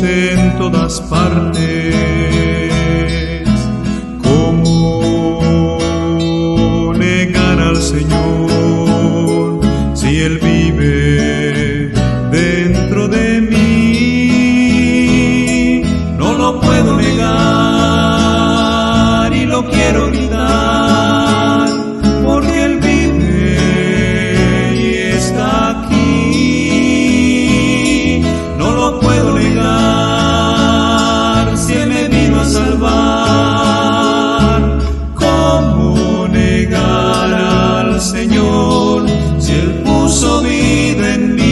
en todas partes. ¿Cómo negar al Señor si Él vive dentro de mí? No lo puedo negar y lo quiero gritar, porque Él vive y está aquí. No lo puedo negar si Él me vino a salvar. ¿Cómo negar al Señor si Él puso vida en mí?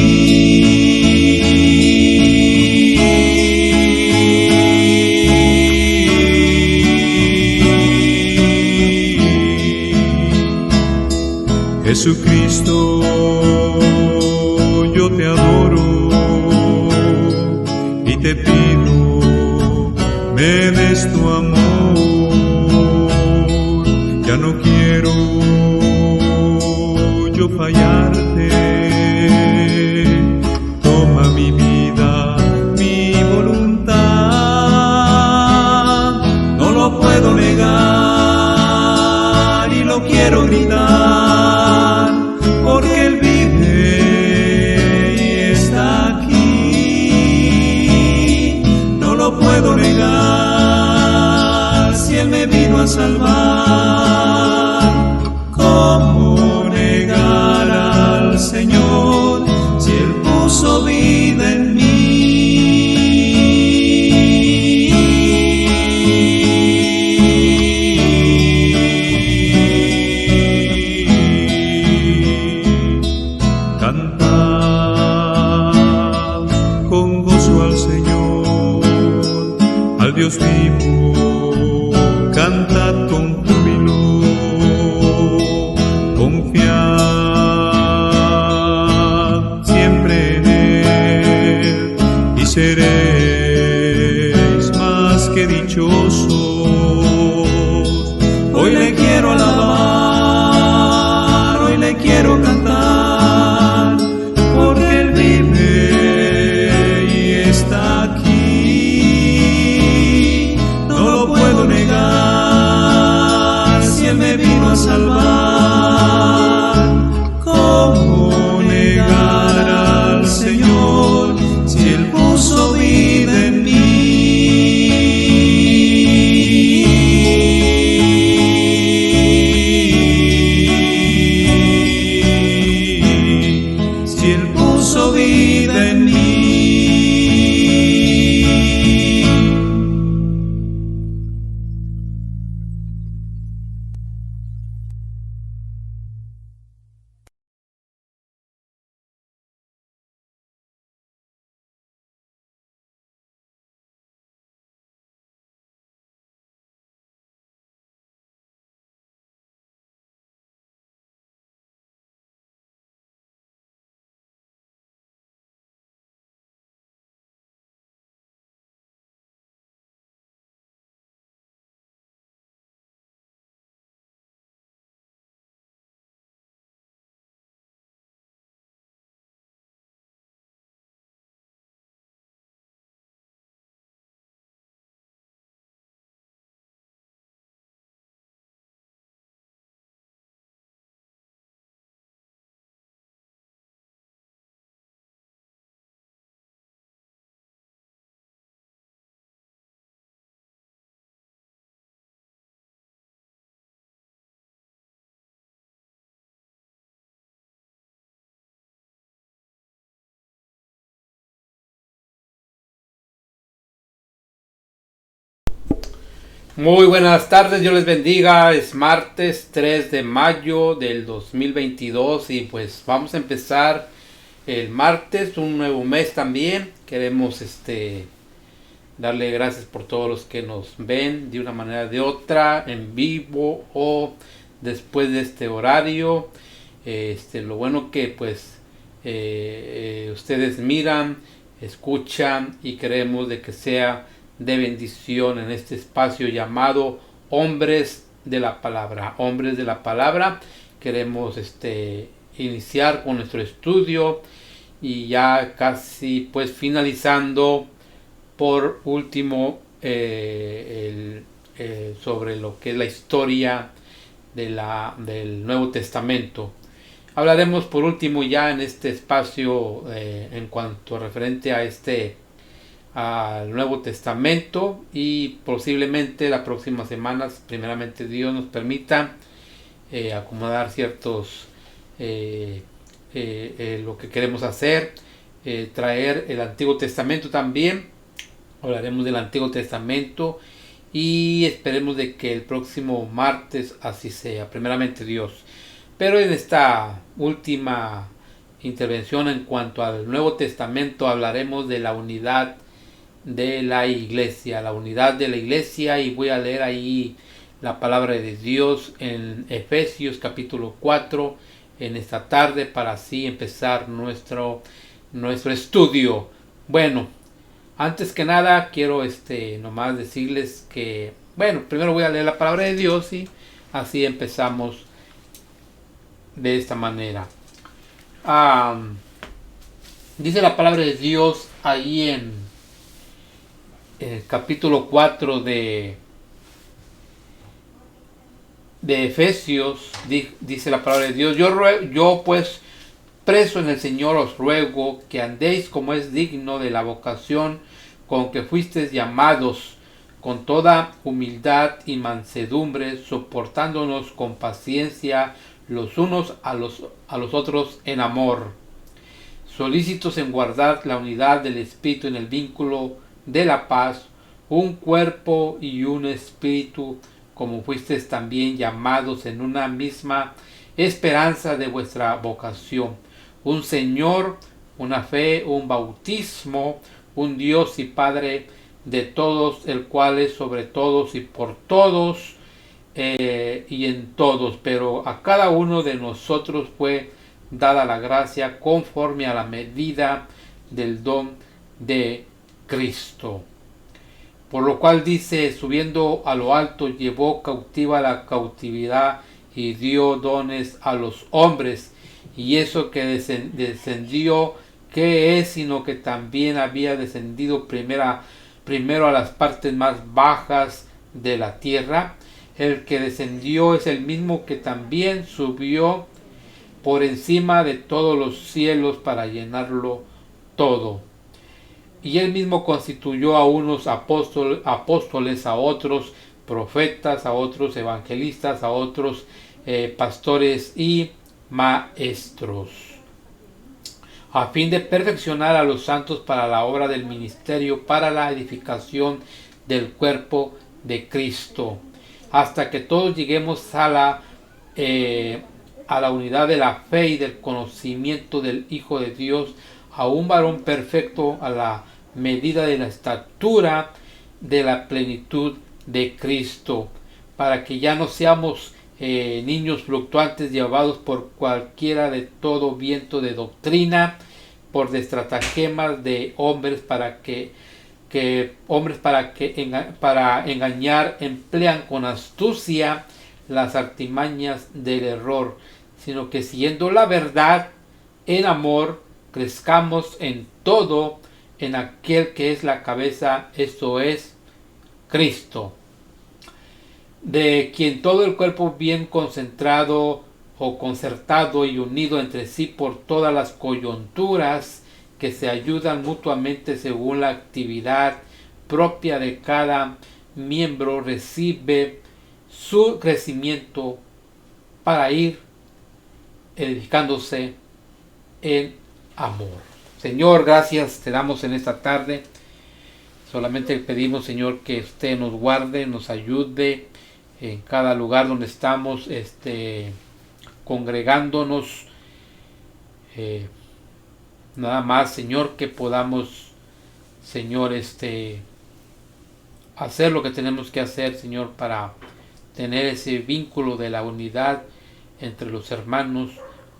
Jesucristo, yo te adoro y te pido, me des tu amor. Ya no quiero yo fallarte. Toma mi vida, mi voluntad. No lo puedo negar y lo quiero gritar, porque Él vive y está aquí. No lo puedo negar si Él me vino a salvar. ¿Cómo negar al Señor si Él puso vida en mí? Dios vivo, cantad con júbilo, confiad siempre en Él y seréis más que dichosos. Hoy le quiero alabar, hoy le quiero cantar, porque Él vive y está aquí. Salvar. ¿Cómo negar al Señor si Él puso vida en mí? Si Él puso vida en mí. Muy buenas tardes, Dios les bendiga. Es martes 3 de mayo del 2022 y pues vamos a empezar el martes, un nuevo mes también. Queremos darle gracias por todos los que nos ven de una manera o de otra, en vivo o después de este horario. Lo bueno que pues ustedes miran, escuchan y queremos de que sea de bendición en este espacio llamado Hombres de la Palabra. Hombres de la Palabra. Queremos iniciar con nuestro estudio y ya casi pues finalizando por último sobre lo que es la historia del Nuevo Testamento. Hablaremos por último ya en este espacio en cuanto referente al Nuevo Testamento, y posiblemente la próxima semana, primeramente Dios nos permita acomodar ciertos lo que queremos hacer, traer el Antiguo Testamento también. Hablaremos del Antiguo Testamento y esperemos de que el próximo martes así sea, primeramente Dios. Pero en esta última intervención en cuanto al Nuevo Testamento hablaremos de la unidad de la iglesia, y voy a leer ahí la palabra de Dios en Efesios capítulo 4 en esta tarde, para así empezar nuestro estudio. Bueno, antes que nada quiero nomás decirles que, bueno, primero voy a leer la palabra de Dios y así empezamos de esta manera. Dice la palabra de Dios ahí en el capítulo 4 de Efesios, dice la palabra de Dios: yo pues, preso en el Señor, os ruego que andéis como es digno de la vocación con que fuisteis llamados, con toda humildad y mansedumbre, soportándonos con paciencia los unos a los otros en amor, solícitos en guardar la unidad del Espíritu en el vínculo de la paz, un cuerpo y un espíritu, como fuisteis también llamados en una misma esperanza de vuestra vocación, un Señor, una fe, un bautismo, un Dios y Padre de todos, el cual es sobre todos y por todos y en todos, pero a cada uno de nosotros fue dada la gracia conforme a la medida del don de Cristo. Por lo cual dice: subiendo a lo alto, llevó cautiva la cautividad y dio dones a los hombres. Y eso que descendió, ¿qué es? Sino que también había descendido primero a las partes más bajas de la tierra. El que descendió es el mismo que también subió por encima de todos los cielos para llenarlo todo. Y él mismo constituyó a unos apóstoles, a otros profetas, a otros evangelistas, a otros pastores y maestros, a fin de perfeccionar a los santos para la obra del ministerio, para la edificación del cuerpo de Cristo, hasta que todos lleguemos a la unidad de la fe y del conocimiento del Hijo de Dios, a un varón perfecto, a la medida de la estatura de la plenitud de Cristo, para que ya no seamos niños fluctuantes, llevados por cualquiera de todo viento de doctrina, por estratagemas de hombres para engañar emplean con astucia las artimañas del error, sino que siguiendo la verdad en amor, crezcamos en todo en aquel que es la cabeza, esto es Cristo, de quien todo el cuerpo, bien concentrado o concertado y unido entre sí por todas las coyunturas que se ayudan mutuamente según la actividad propia de cada miembro, recibe su crecimiento para ir edificándose en amor. Señor, gracias te damos en esta tarde. Solamente pedimos, Señor, que usted nos guarde, nos ayude en cada lugar donde estamos congregándonos. Nada más, Señor, que podamos, Señor, hacer lo que tenemos que hacer, Señor, para tener ese vínculo de la unidad entre los hermanos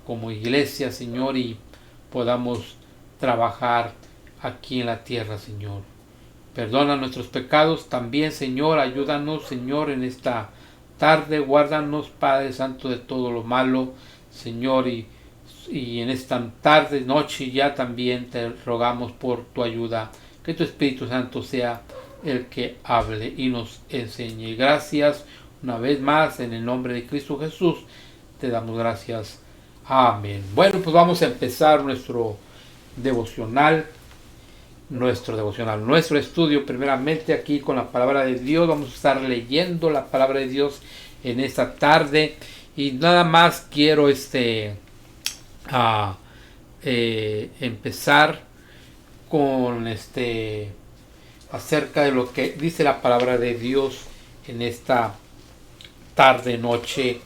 como iglesia, Señor, y podamos trabajar aquí en la tierra, Señor. Perdona nuestros pecados también, Señor. Ayúdanos, Señor, en esta tarde. Guárdanos, Padre Santo, de todo lo malo, Señor. Y en esta tarde, noche ya también te rogamos por tu ayuda. que tu Espíritu Santo sea el que hable y nos enseñe. Gracias una vez más en el nombre de Cristo Jesús. Te damos gracias. Amén. Bueno, pues vamos a empezar nuestro estudio primeramente aquí con la palabra de Dios. Vamos a estar leyendo la palabra de Dios en esta tarde y nada más quiero empezar con acerca de lo que dice la palabra de Dios en esta tarde noche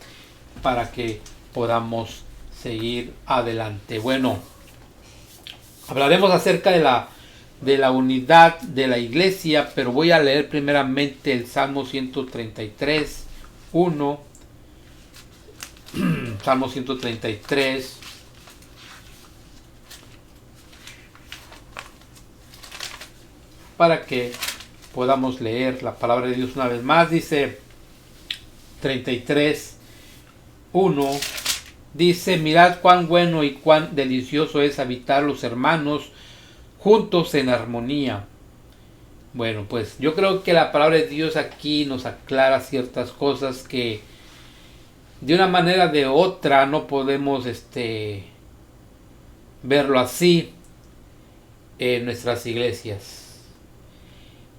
para que podamos seguir adelante. Bueno, hablaremos acerca de la unidad de la iglesia, pero voy a leer primeramente el Salmo 133, 1. Salmo 133. Para que podamos leer la palabra de Dios una vez más. Dice 33, 1. Dice: mirad cuán bueno y cuán delicioso es habitar los hermanos juntos en armonía. Bueno, pues yo creo que la palabra de Dios aquí nos aclara ciertas cosas que de una manera o de otra no podemos verlo así en nuestras iglesias.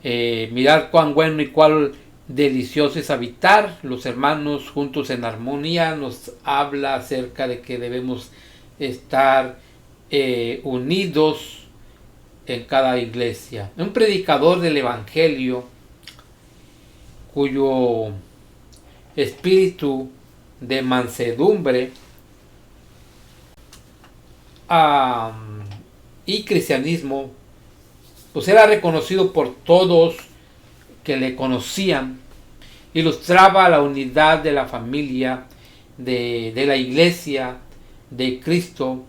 Mirad cuán bueno y cuán delicioso es habitar los hermanos juntos en armonía. Nos habla acerca de que debemos estar unidos en cada iglesia. Un predicador del evangelio cuyo espíritu de mansedumbre y cristianismo pues era reconocido por todos que le conocían. Ilustraba la unidad de la familia, de la iglesia, de Cristo,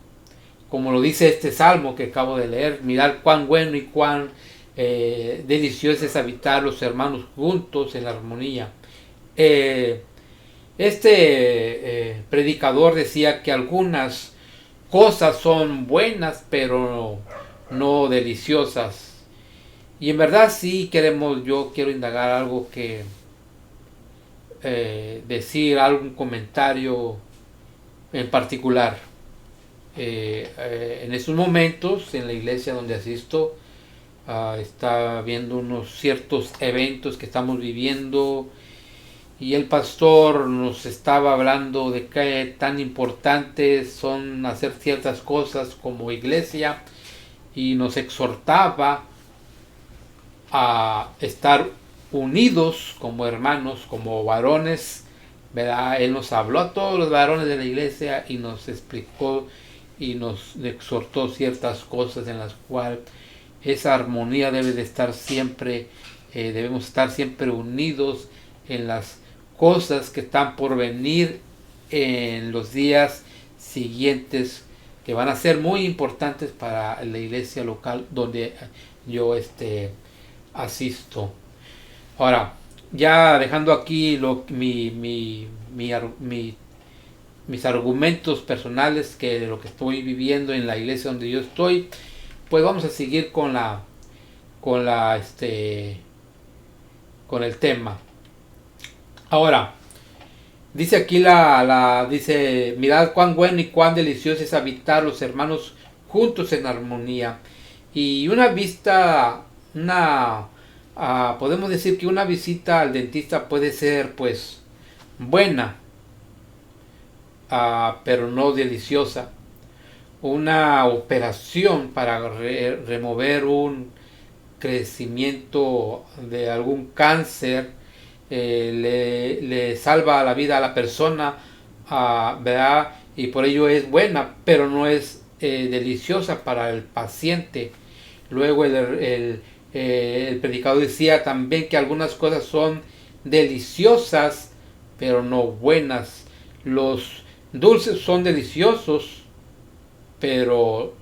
como lo dice este salmo que acabo de leer. Mirad cuán bueno y cuán delicioso es habitar los hermanos juntos en armonía. Predicador decía que algunas cosas son buenas, pero no deliciosas. Y en verdad sí yo quiero indagar algo que decir, algún comentario en particular. En estos momentos, en la iglesia donde asisto, está habiendo unos ciertos eventos que estamos viviendo y el pastor nos estaba hablando de qué tan importantes son hacer ciertas cosas como iglesia y nos exhortaba a estar unidos como hermanos, como varones, ¿verdad? Él nos habló a todos los varones de la iglesia y nos explicó y nos exhortó ciertas cosas en las cuales esa armonía debe de estar siempre, debemos estar siempre unidos en las cosas que están por venir en los días siguientes, que van a ser muy importantes para la iglesia local donde yo asisto. Ahora, ya dejando aquí mis argumentos personales que de lo que estoy viviendo en la iglesia donde yo estoy, pues vamos a seguir con el tema. Ahora, dice aquí dice: mirad cuán bueno y cuán delicioso es habitar los hermanos juntos en armonía. Y podemos decir que una visita al dentista puede ser pues buena, pero no deliciosa. Una operación para remover un crecimiento de algún cáncer le salva la vida a la persona, ¿verdad? Y por ello es buena, pero no es deliciosa para el paciente. Luego el predicador decía también que algunas cosas son deliciosas, pero no buenas. Los dulces son deliciosos, pero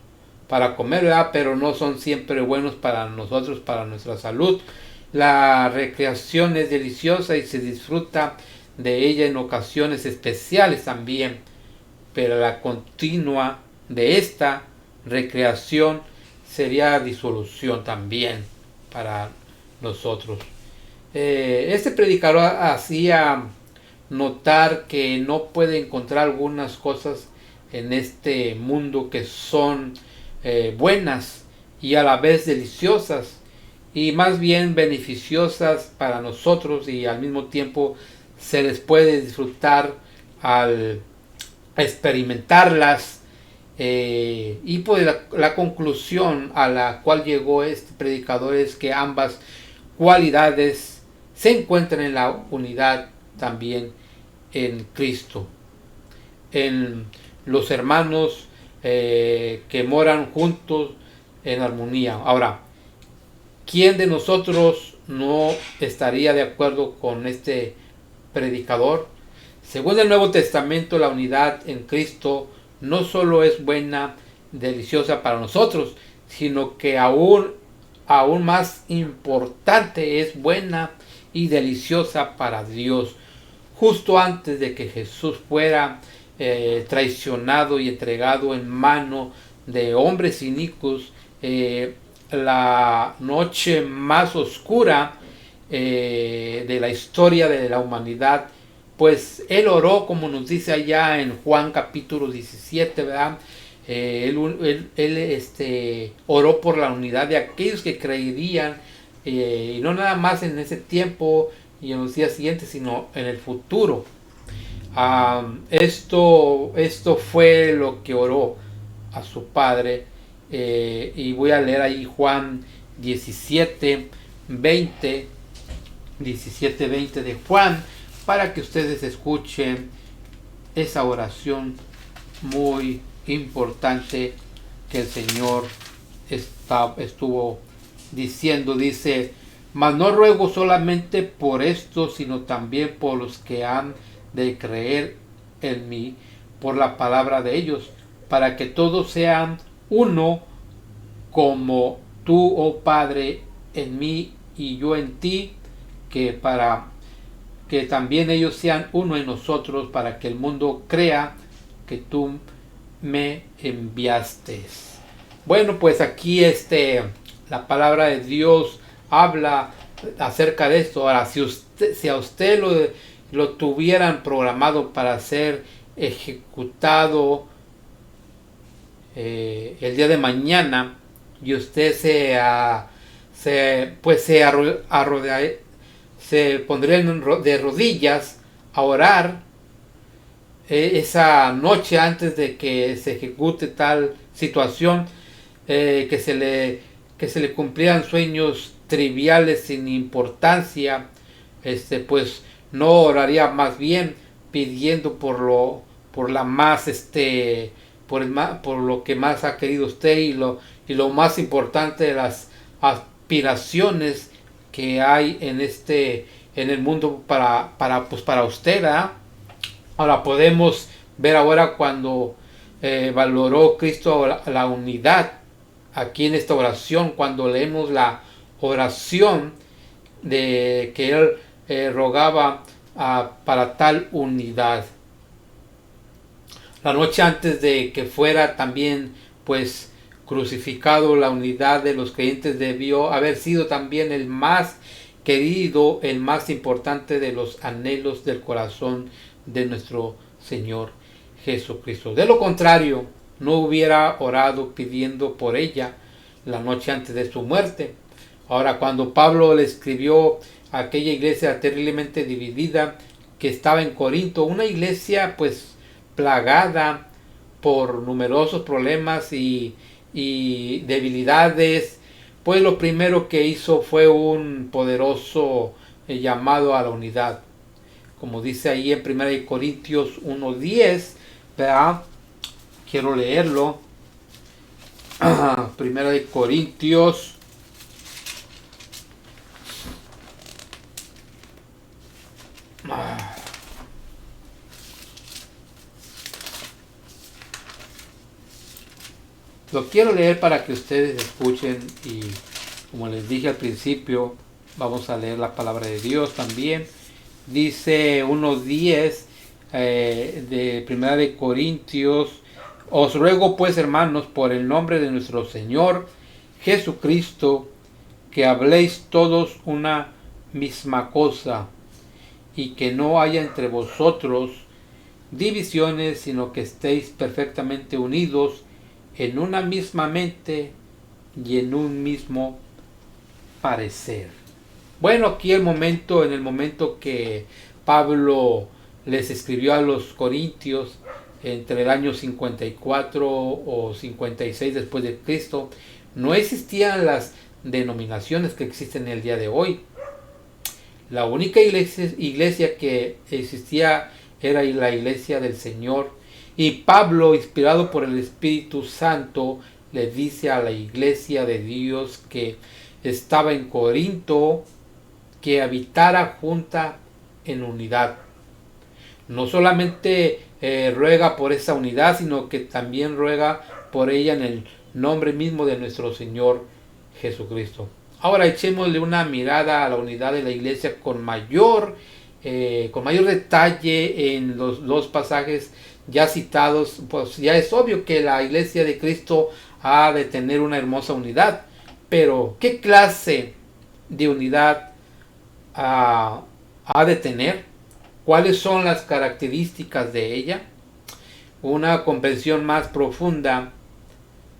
para comer, ¿verdad? Pero no son siempre buenos para nosotros, para nuestra salud. La recreación es deliciosa y se disfruta de ella en ocasiones especiales también, pero la continua de esta recreación sería disolución también para nosotros. Este predicador hacía notar que no puede encontrar algunas cosas en este mundo que son buenas y a la vez deliciosas, y más bien beneficiosas para nosotros, y al mismo tiempo se les puede disfrutar al experimentarlas. Y pues la conclusión a la cual llegó este predicador es que ambas cualidades se encuentran en la unidad también en Cristo, en los hermanos que moran juntos en armonía. Ahora, ¿quién de nosotros no estaría de acuerdo con este predicador? Según el Nuevo Testamento, la unidad en Cristo no solo es buena, deliciosa para nosotros, sino que aún más importante, es buena y deliciosa para Dios. Justo antes de que Jesús fuera traicionado y entregado en mano de hombres inicuos, la noche más oscura de la historia de la humanidad, pues él oró, como nos dice allá en Juan capítulo 17, ¿verdad? Él oró por la unidad de aquellos que creerían, y no nada más en ese tiempo y en los días siguientes, sino en el futuro. Esto fue lo que oró a su Padre, y voy a leer ahí Juan 17:20 de Juan, para que ustedes escuchen esa oración muy importante que el Señor estuvo diciendo. Dice: mas no ruego solamente por esto, sino también por los que han de creer en mí por la palabra de ellos, para que todos sean uno, como tú, oh Padre, en mí y yo en ti, que también ellos sean uno en nosotros, para que el mundo crea que tú me enviaste. Bueno, pues aquí la palabra de Dios habla acerca de esto. Ahora, si a usted lo tuvieran programado para ser ejecutado el día de mañana, y usted se pondría de rodillas a orar esa noche antes de que se ejecute tal situación, que se le cumplieran sueños triviales sin importancia, pues no oraría más bien pidiendo por lo que más ha querido usted, y lo más importante de las aspiraciones que hay en el mundo para usted, ¿verdad? Ahora podemos ver ahora cuando valoró Cristo la unidad aquí en esta oración, cuando leemos la oración de que él rogaba para tal unidad. La noche antes de que fuera también pues crucificado, la unidad de los creyentes debió haber sido también el más querido, el más importante de los anhelos del corazón de nuestro Señor Jesucristo. De lo contrario, no hubiera orado pidiendo por ella la noche antes de su muerte. Ahora, cuando Pablo le escribió a aquella iglesia terriblemente dividida que estaba en Corinto, una iglesia pues plagada por numerosos problemas y debilidades, pues lo primero que hizo fue un poderoso llamado a la unidad, como dice ahí en 1 Corintios 1:10, ¿verdad? Quiero leerlo. 1 Corintios lo quiero leer para que ustedes escuchen, y como les dije al principio, vamos a leer la palabra de Dios también. Dice 1:10 de 1 Corintios: os ruego pues, hermanos, por el nombre de nuestro Señor Jesucristo, que habléis todos una misma cosa, y que no haya entre vosotros divisiones, sino que estéis perfectamente unidos en una misma mente y en un mismo parecer. Bueno, aquí en el momento que Pablo les escribió a los corintios entre el año 54 o 56 después de Cristo, no existían las denominaciones que existen el día de hoy. La única iglesia que existía era la iglesia del Señor. Y Pablo, inspirado por el Espíritu Santo, le dice a la iglesia de Dios que estaba en Corinto que habitara junta en unidad. No solamente ruega por esa unidad, sino que también ruega por ella en el nombre mismo de nuestro Señor Jesucristo. Ahora echémosle una mirada a la unidad de la iglesia con mayor detalle en los dos pasajes ya citados. Pues ya es obvio que la iglesia de Cristo ha de tener una hermosa unidad, pero ¿qué clase de unidad ha de tener? ¿Cuáles son las características de ella? Una comprensión más profunda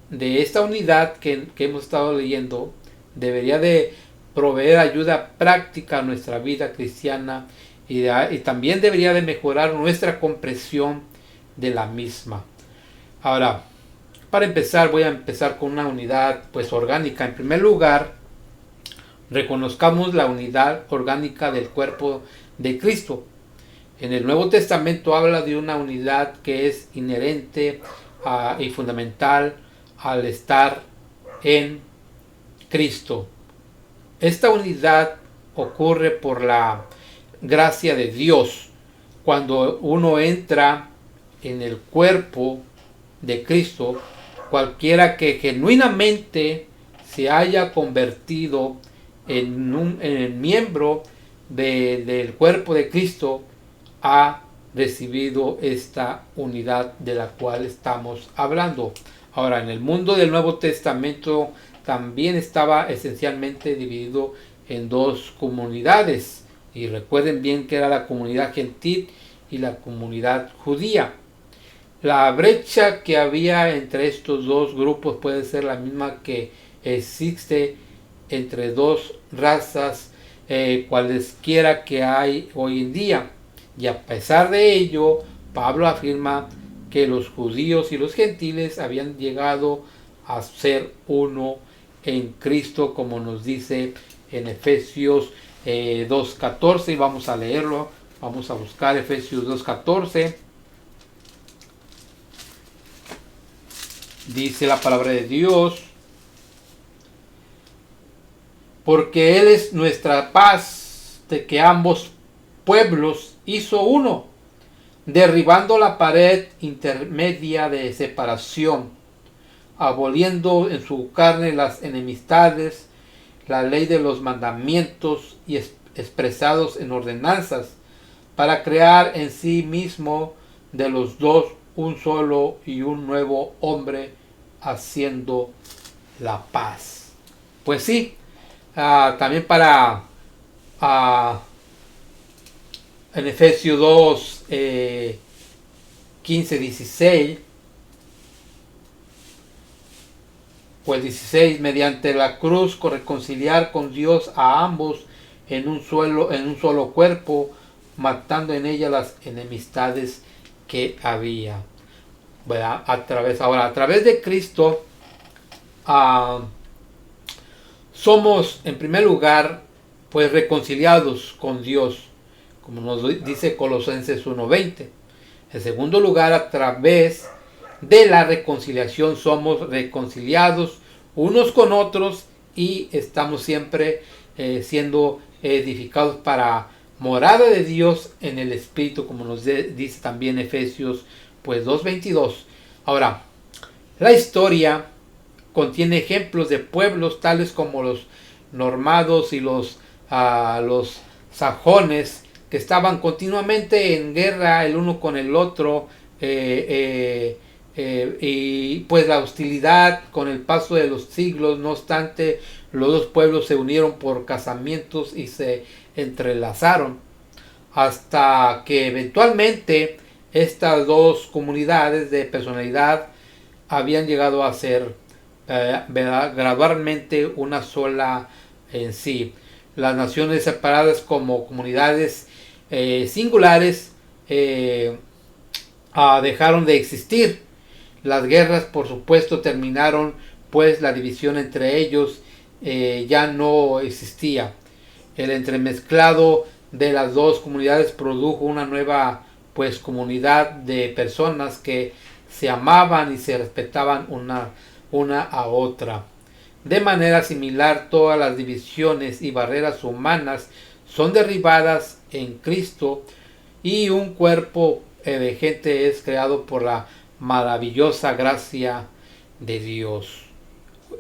de esta unidad que hemos estado leyendo debería de proveer ayuda práctica a nuestra vida cristiana y también debería de mejorar nuestra comprensión de la misma. Ahora, para empezar, voy a empezar con una unidad pues orgánica. En primer lugar, reconozcamos la unidad orgánica del cuerpo de Cristo. En el Nuevo Testamento habla de una unidad que es inherente y fundamental al estar en Cristo. Esta unidad ocurre por la gracia de Dios. Cuando uno entra en el cuerpo de Cristo, cualquiera que genuinamente se haya convertido en el miembro del cuerpo de Cristo, ha recibido esta unidad de la cual estamos hablando. Ahora, en el mundo del Nuevo Testamento también estaba esencialmente dividido en dos comunidades. Y recuerden bien que era la comunidad gentil y la comunidad judía. La brecha que había entre estos dos grupos puede ser la misma que existe entre dos razas cualesquiera que hay hoy en día. Y a pesar de ello, Pablo afirma que los judíos y los gentiles habían llegado a ser uno en Cristo, como nos dice en Efesios 2.14, y vamos a leerlo. Vamos a buscar Efesios 2.14. Dice la palabra de Dios: porque Él es nuestra paz, de que ambos pueblos hizo uno, derribando la pared intermedia de separación, aboliendo en su carne las enemistades, la ley de los mandamientos y expresados en ordenanzas, para crear en sí mismo de los dos un solo y un nuevo hombre, haciendo la paz. Pues sí, también en Efesios 2, 15, 16, pues 16, mediante la cruz reconciliar con Dios a ambos en un solo cuerpo, matando en ella las enemistades que había. ¿Verdad? A través de Cristo somos en primer lugar pues reconciliados con Dios, como nos dice Colosenses 1:20. En segundo lugar, a través de la reconciliación somos reconciliados unos con otros y estamos siempre siendo edificados para morada de Dios en el Espíritu, como nos dice también Efesios pues 2:22. Ahora, la historia contiene ejemplos de pueblos tales como los normandos y los sajones, que estaban continuamente en guerra el uno con el otro, y pues la hostilidad con el paso de los siglos. No obstante, los dos pueblos se unieron por casamientos y se entrelazaron hasta que eventualmente estas dos comunidades de personalidad habían llegado a ser gradualmente una sola en sí. Las naciones separadas como comunidades singulares dejaron de existir. Las guerras, por supuesto, terminaron, pues la división entre ellos ya no existía. El entremezclado de las dos comunidades produjo una nueva, pues, comunidad de personas que se amaban y se respetaban una a otra. De manera similar, todas las divisiones y barreras humanas son derribadas en Cristo y un cuerpo de gente es creado por la maravillosa gracia de Dios.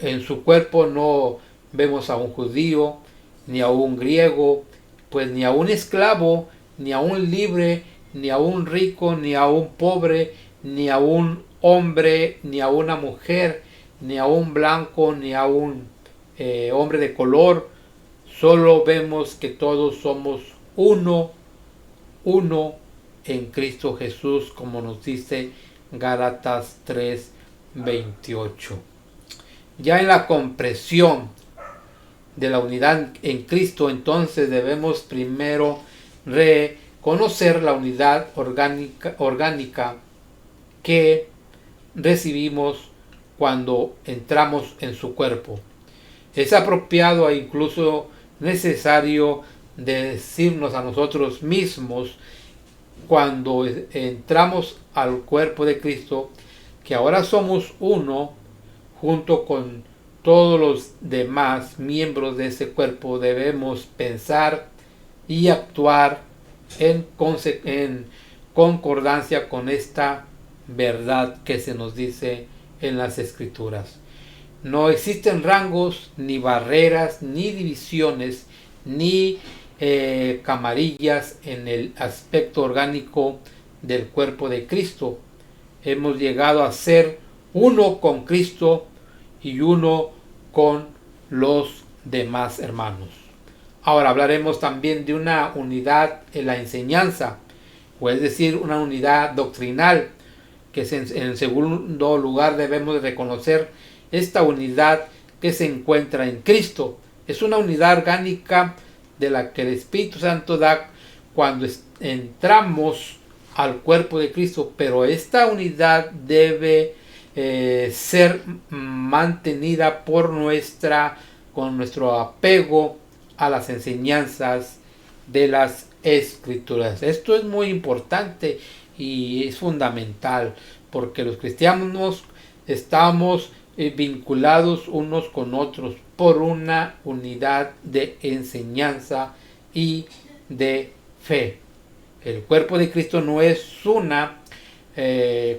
En su cuerpo no vemos a un judío, ni a un griego, pues ni a un esclavo, ni a un libre, ni a un rico, ni a un pobre, ni a un hombre, ni a una mujer, ni a un blanco, ni a un hombre de color. Solo vemos que todos somos uno en Cristo Jesús, como nos dice Gálatas 3:28. Ya en la comprensión de la unidad en Cristo, entonces debemos primero reconocer la unidad orgánica que recibimos cuando entramos en su cuerpo. Es apropiado e incluso necesario decirnos a nosotros mismos cuando entramos al cuerpo de Cristo que ahora somos uno junto con todos los demás miembros de ese cuerpo. Debemos pensar y actuar en concordancia con esta verdad que se nos dice en las Escrituras. No existen rangos, ni barreras, ni divisiones, ni camarillas en el aspecto orgánico del cuerpo de Cristo. Hemos llegado a ser uno con Cristo y uno con los demás hermanos. Ahora hablaremos también de una unidad en la enseñanza, o es decir, una unidad doctrinal, que en segundo lugar debemos reconocer esta unidad que se encuentra en Cristo. Es una unidad orgánica de la que el Espíritu Santo da cuando entramos al cuerpo de Cristo, pero esta unidad debe ser mantenida con nuestro apego a las enseñanzas de las Escrituras. Esto es muy importante y es fundamental, porque los cristianos estamos vinculados unos con otros por una unidad de enseñanza y de fe. El cuerpo de Cristo no es una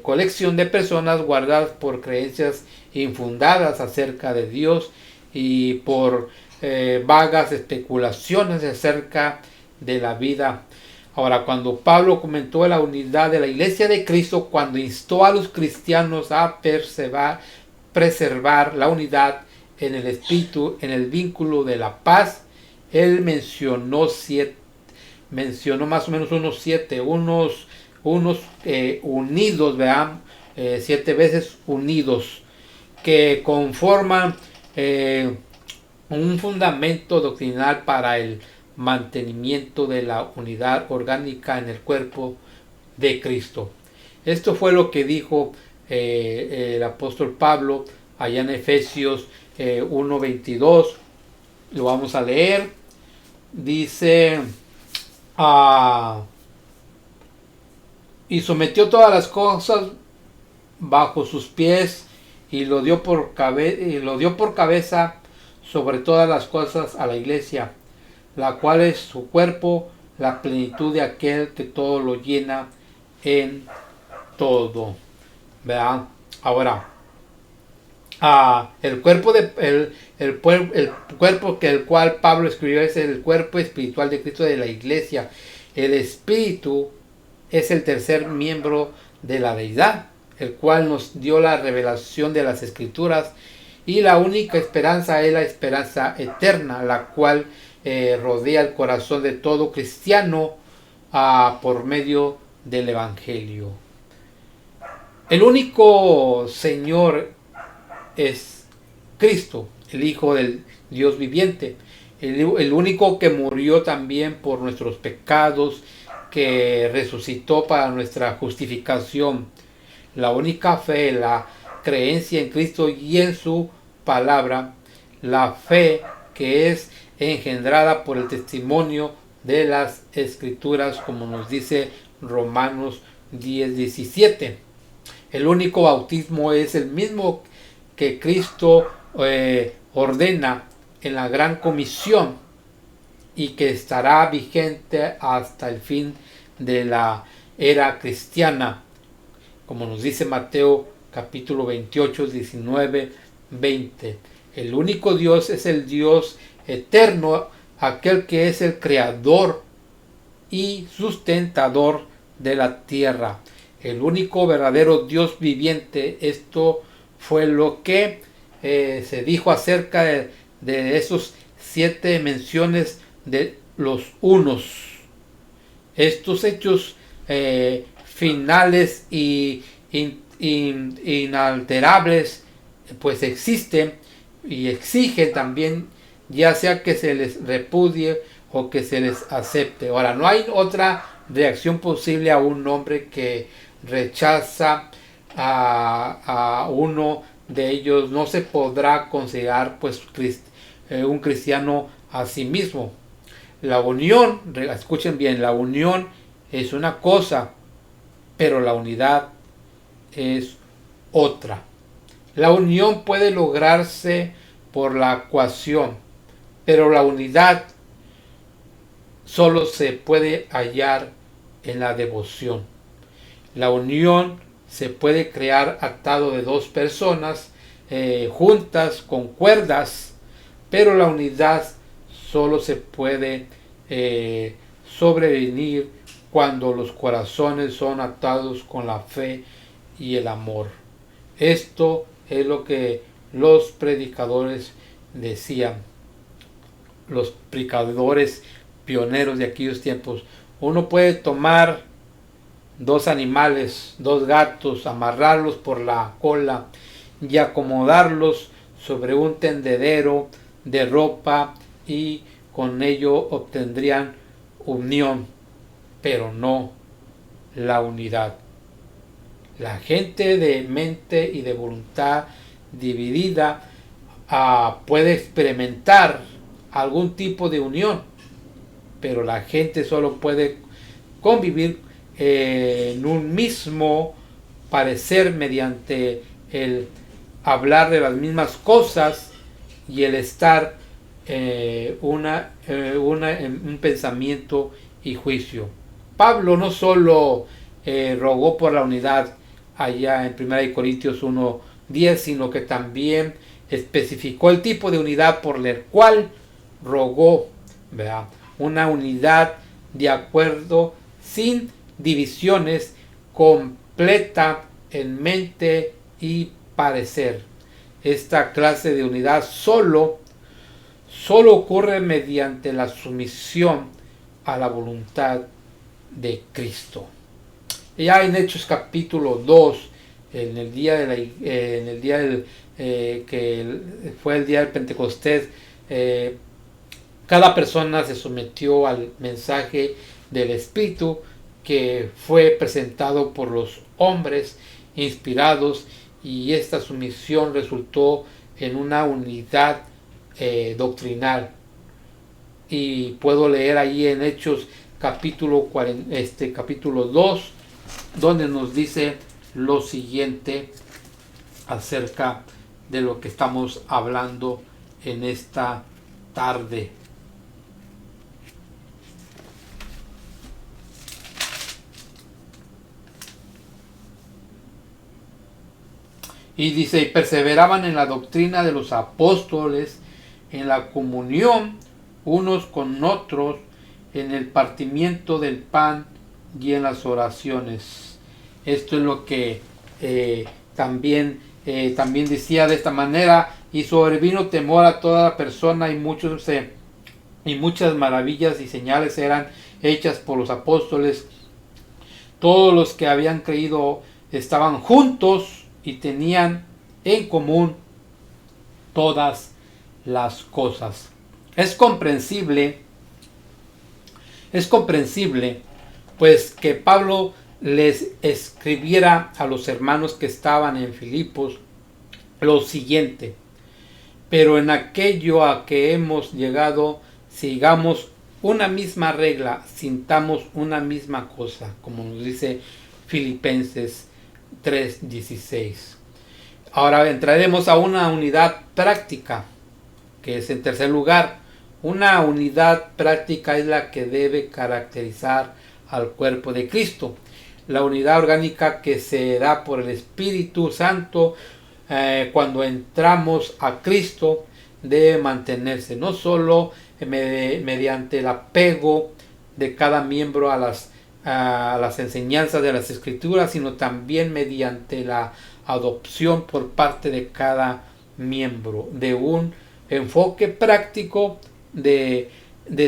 colección de personas guardadas por creencias infundadas acerca de Dios y por vagas especulaciones acerca de la vida. Ahora, cuando Pablo comentó la unidad de la iglesia de Cristo, cuando instó a los cristianos a preservar la unidad en el espíritu, en el vínculo de la paz, él mencionó más o menos unos unidos, vean, 7 veces unidos, que conforman un fundamento doctrinal para el mantenimiento de la unidad orgánica en el cuerpo de Cristo. Esto fue lo que dijo el apóstol Pablo allá en Efesios 1:22. Lo vamos a leer. Dice: y sometió todas las cosas bajo sus pies y lo dio por cabeza sobre todas las cosas a la iglesia, la cual es su cuerpo, la plenitud de aquel que todo lo llena en todo. Vean, ahora, el cuerpo que el cual Pablo escribió es el cuerpo espiritual de Cristo de la iglesia. El espíritu es el tercer miembro de la deidad. el cual nos dio la revelación de las Escrituras, y la única esperanza es la esperanza eterna, la cual rodea el corazón de todo cristiano por medio del Evangelio. El único Señor es Cristo, el Hijo del Dios viviente, el único que murió también por nuestros pecados, que resucitó para nuestra justificación. La única fe, la creencia en Cristo y en su palabra, la fe que es engendrada por el testimonio de las Escrituras, como nos dice Romanos 10:17. El único bautismo es el mismo que Cristo ordena en la gran comisión y que estará vigente hasta el fin de la era cristiana, como nos dice Mateo capítulo 28, 19, 20. El único Dios es el Dios eterno, aquel que es el creador y sustentador de la tierra. El único verdadero Dios viviente. Esto fue lo que se dijo acerca de esos 7 menciones de los unos. Estos hechos finales y inalterables pues existen y exigen también, ya sea que se les repudie o que se les acepte. Ahora, no hay otra reacción posible a un hombre que rechaza a uno de ellos. No se podrá considerar pues un cristiano a sí mismo. La unión, escuchen bien, la unión es una cosa, pero la unidad es otra. La unión puede lograrse por la cohesión, pero la unidad solo se puede hallar en la devoción. La unión se puede crear atado de 2 personas juntas con cuerdas, pero la unidad solo se puede sobrevenir cuando los corazones son atados con la fe y el amor. Esto es lo que los predicadores decían, los predicadores pioneros de aquellos tiempos. Uno puede tomar 2 animales, 2 gatos, amarrarlos por la cola y acomodarlos sobre un tendedero de ropa, y con ello obtendrían unión, pero no la unidad. La gente de mente y de voluntad dividida puede experimentar algún tipo de unión, pero la gente solo puede convivir en un mismo parecer mediante el hablar de las mismas cosas y el estar en un pensamiento y juicio. Pablo no solo rogó por la unidad allá en 1 Corintios 1:10, sino que también especificó el tipo de unidad por el cual rogó, ¿verdad? Una unidad de acuerdo, sin divisiones, completa en mente y parecer. Esta clase de unidad solo ocurre mediante la sumisión a la voluntad de Cristo. Ya en Hechos capítulo 2, en el día que fue el día del Pentecostés, cada persona se sometió al mensaje del Espíritu que fue presentado por los hombres inspirados, y esta sumisión resultó en una unidad doctrinal. Y puedo leer ahí en Hechos capítulo 2, donde nos dice lo siguiente acerca de lo que estamos hablando en esta tarde. Y dice: y perseveraban en la doctrina de los apóstoles, en la comunión unos con otros, en el partimiento del pan y en las oraciones. Esto es lo que también decía de esta manera: y sobrevino temor a toda persona, y muchas maravillas y señales eran hechas por los apóstoles. Todos los que habían creído estaban juntos y tenían en común todas las cosas. Es comprensible pues que Pablo les escribiera a los hermanos que estaban en Filipos lo siguiente: pero en aquello a que hemos llegado, sigamos una misma regla, sintamos una misma cosa, como nos dice Filipenses 3:16. Ahora entraremos a una unidad práctica, que es, en tercer lugar, una unidad práctica es la que debe caracterizar al cuerpo de Cristo. La unidad orgánica que se da por el Espíritu Santo cuando entramos a Cristo debe mantenerse, no solo mediante el apego de cada miembro a las enseñanzas de las Escrituras, sino también mediante la adopción por parte de cada miembro de un enfoque práctico de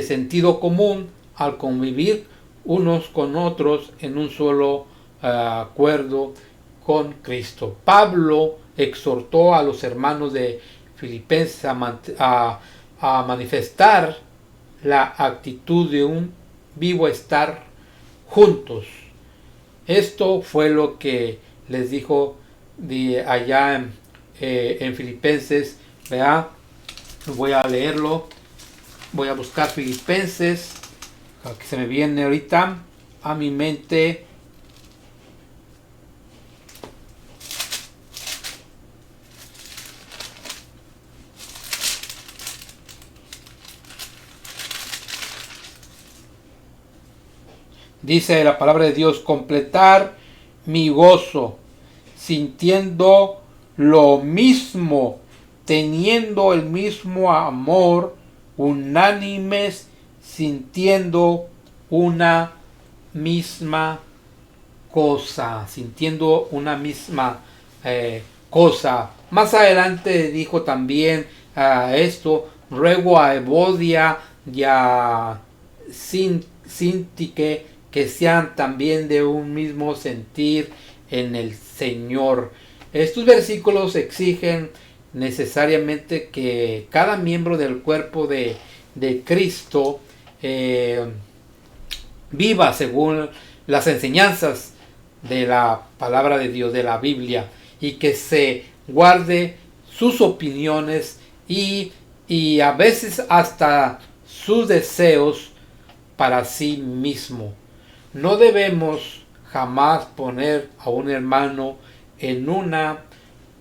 sentido común al convivir unos con otros en un solo acuerdo con Cristo. Pablo exhortó a los hermanos de Filipenses a manifestar la actitud de un vivo estar juntos. Esto fue lo que les dijo allá en Filipenses. Vea, voy a leerlo, voy a buscar Filipenses, que se me viene ahorita a mi mente. Dice la palabra de Dios: completar mi gozo, sintiendo lo mismo, teniendo el mismo amor, unánimes, sintiendo una misma cosa, cosa. Más adelante dijo también esto: ruego a Evodia y a Sintique que sean también de un mismo sentir en el Señor. Estos versículos exigen necesariamente que cada miembro del cuerpo de Cristo viva según las enseñanzas de la palabra de Dios, de la Biblia, y que se guarde sus opiniones y a veces hasta sus deseos para sí mismo. No debemos jamás poner a un hermano en una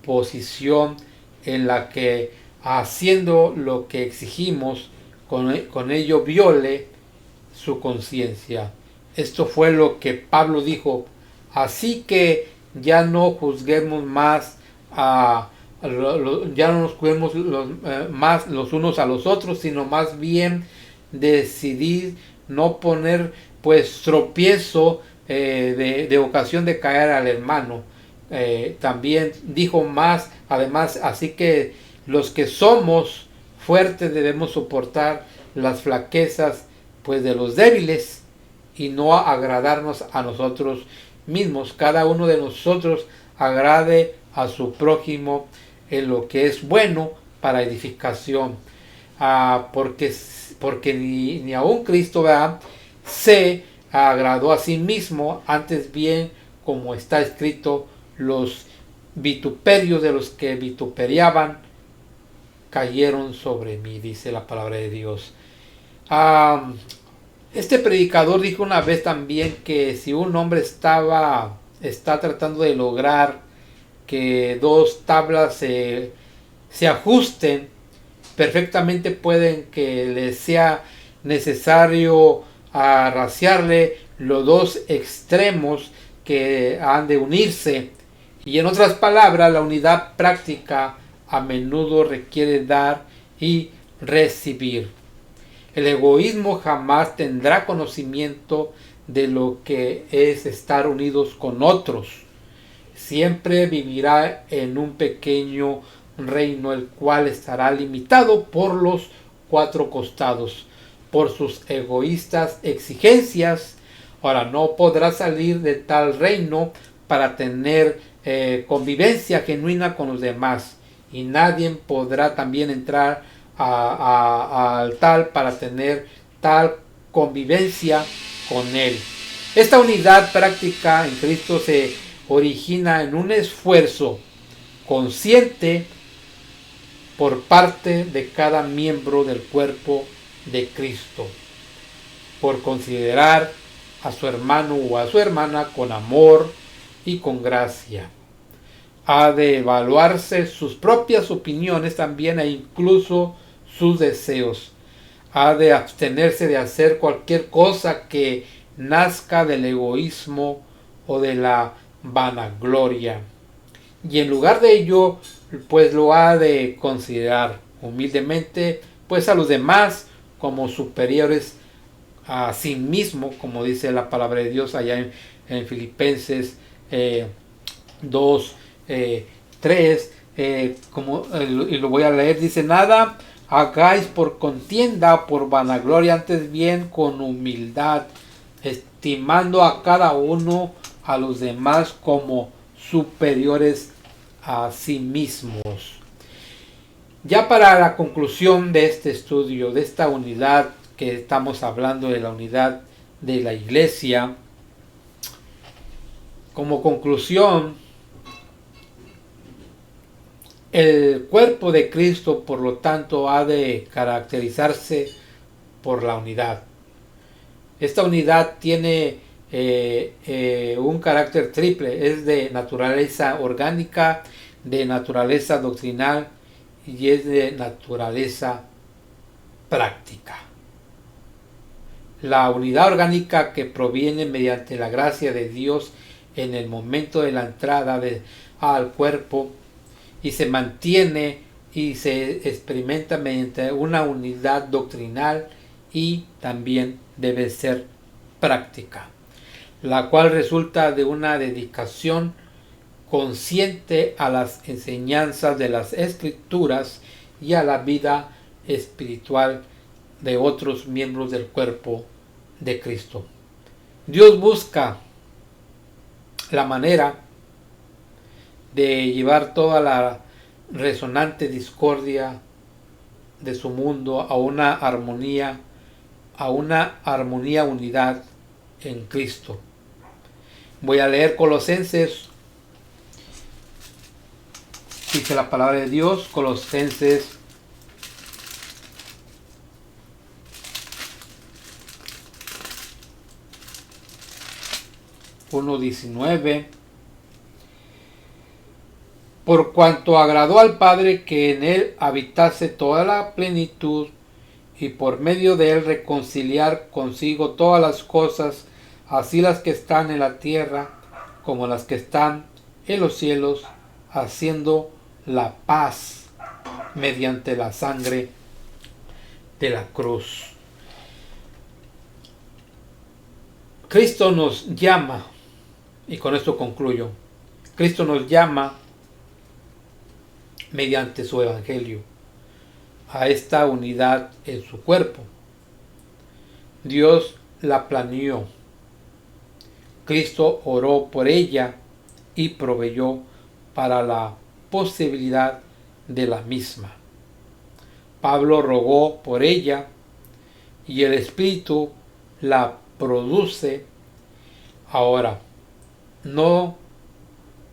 posición en la que, haciendo lo que exigimos, con ello viole su conciencia. Esto fue lo que Pablo dijo: así que ya no juzguemos más ya no nos juzguemos más los unos a los otros, sino más bien decidir no poner pues tropiezo de ocasión de caer al hermano. También dijo más, además, así que los que somos fuertes debemos soportar las flaquezas pues de los débiles y no agradarnos a nosotros mismos. Cada uno de nosotros agrade a su prójimo en lo que es bueno para edificación, porque ni aun Cristo se agradó a sí mismo, antes bien, como está escrito: los vituperios de los que vituperiaban cayeron sobre mí, dice la palabra de Dios. Este predicador dijo una vez también que si un hombre está tratando de lograr que dos tablas se ajusten, perfectamente pueden que le sea necesario raciarle los dos extremos que han de unirse. Y en otras palabras, la unidad práctica a menudo requiere dar y recibir. El egoísmo jamás tendrá conocimiento de lo que es estar unidos con otros. siempre vivirá en un pequeño reino, el cual estará limitado por los cuatro costados, por sus egoístas exigencias. Ahora, no podrá salir de tal reino para tener convivencia genuina con los demás, y nadie podrá también entrar al tal para tener tal convivencia con él. Esta unidad práctica en Cristo se origina en un esfuerzo consciente por parte de cada miembro del cuerpo de Cristo, por considerar a su hermano o a su hermana con amor y con gracia. Ha de evaluarse sus propias opiniones también, e incluso sus deseos. Ha de abstenerse de hacer cualquier cosa que nazca del egoísmo o de la vanagloria. Y en lugar de ello, pues lo ha de considerar humildemente pues a los demás como superiores a sí mismo, como dice la palabra de Dios allá en Filipenses 2, 3, y lo voy a leer. Dice: nada hagáis por contienda, por vanagloria, antes bien con humildad, estimando a cada uno a los demás como superiores a sí mismos. Ya para la conclusión de este estudio, de esta unidad que estamos hablando, de la unidad de la iglesia, como conclusión, el cuerpo de Cristo, por lo tanto, ha de caracterizarse por la unidad. Esta unidad tiene un carácter triple: es de naturaleza orgánica, de naturaleza doctrinal y es de naturaleza práctica. La unidad orgánica, que proviene mediante la gracia de Dios en el momento de la entrada al cuerpo, y se mantiene y se experimenta mediante una unidad doctrinal, y también debe ser práctica, la cual resulta de una dedicación consciente a las enseñanzas de las Escrituras y a la vida espiritual de otros miembros del cuerpo de Cristo. Dios busca la manera de llevar toda la resonante discordia de su mundo a una armonía, unidad en Cristo. Voy a leer Colosenses. Dice la palabra de Dios, Colosenses 1:19. Por cuanto agradó al Padre que en él habitase toda la plenitud, y por medio de él reconciliar consigo todas las cosas, así las que están en la tierra como las que están en los cielos, haciendo la paz mediante la sangre de la cruz. Cristo nos llama, y con esto concluyo, Cristo nos llama mediante su evangelio a esta unidad en su cuerpo. Dios la planeó, Cristo oró por ella y proveyó para la posibilidad de la misma. Pablo rogó por ella y el Espíritu la produce. Ahora, no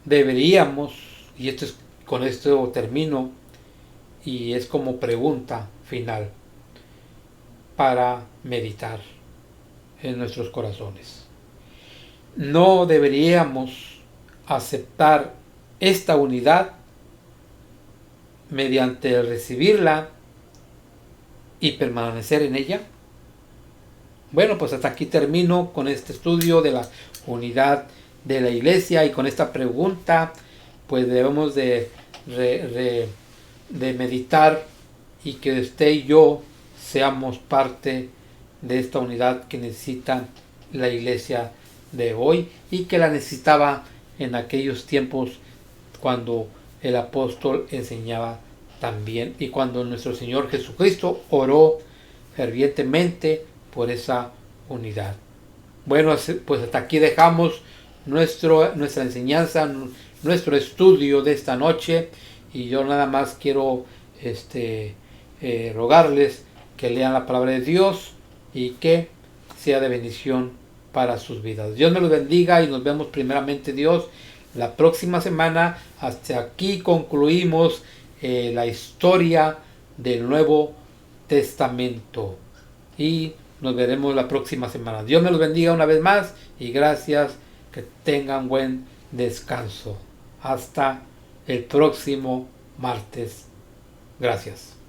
deberíamos, y con esto termino, y es como pregunta final para meditar en nuestros corazones: ¿no deberíamos aceptar esta unidad mediante recibirla y permanecer en ella? Bueno, pues hasta aquí termino con este estudio de la unidad de la iglesia, y con esta pregunta pues debemos de meditar, y que usted y yo seamos parte de esta unidad que necesita la iglesia de hoy y que la necesitaba en aquellos tiempos cuando el apóstol enseñaba también y cuando nuestro Señor Jesucristo oró fervientemente por esa unidad. Bueno, pues hasta aquí dejamos nuestra enseñanza, nuestro estudio de esta noche, y yo nada más quiero rogarles que lean la palabra de Dios y que sea de bendición para sus vidas. Dios me los bendiga y nos vemos primeramente Dios la próxima semana. Hasta aquí concluimos la historia del Nuevo Testamento y nos veremos la próxima semana. Dios me los bendiga una vez más y gracias, que tengan buen descanso. Hasta el próximo martes. Gracias.